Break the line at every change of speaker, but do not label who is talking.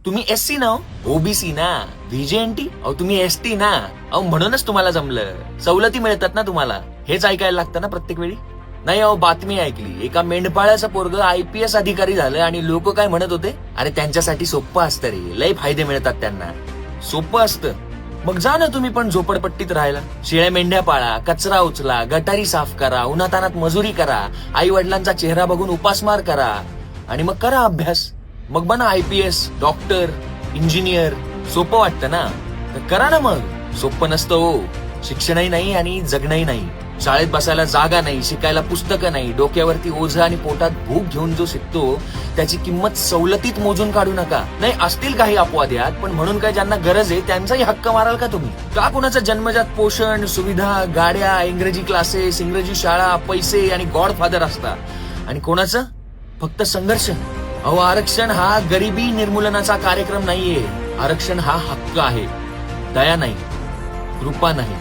तुम्ही एससी ना ओबीसी ना व्हीजेएनटी अहो तुम्ही एसटी ना अहो म्हणूनच तुम्हाला जमलं सवलती मिळतात ना तुम्हाला हेच ऐकायला लागतं ना प्रत्येक वेळी. नाही अहो बातमी ऐकली एका मेंढपाळाचं पोरग IPS अधिकारी झालं आणि लोक काय म्हणत होते अरे त्यांच्यासाठी सोपं असतं रे लय फायदे मिळतात त्यांना. सोपं असतं मग जा ना तुम्ही पण झोपडपट्टीत राहायला शेळ्या मेंढ्या पाळा कचरा उचला गटारी साफ करा उन्हातानात मजुरी करा आई वडिलांचा चेहरा बघून उपासमार करा आणि मग करा अभ्यास मग बना IPS डॉक्टर इंजिनियर. सोपं वाटतं ना तर करा ना मग. सोपं नसतं हो शिक्षणही नाही आणि जगणंही नाही. शाळेत बसायला जागा नाही शिकायला पुस्तकं नाही डोक्यावरती ओझं आणि पोटात भूक घेऊन जो शिकतो त्याची किंमत सवलतीत मोजून काढू नका. नाही असतील काही अपवाद यात पण म्हणून काय ज्यांना गरज आहे त्यांचाही हक्क माराल का तुम्ही. का कुणाचं जन्मजात पोषण सुविधा गाड्या इंग्रजी क्लासेस इंग्रजी शाळा पैसे आणि गॉडफादर असतात आणि कोणाचं फक्त संघर्ष. अहो आरक्षण हा गरिबी निर्मूलनाचा कार्यक्रम नाहीये. आरक्षण हा हक्क आहे. दया नाही कृपा नाही.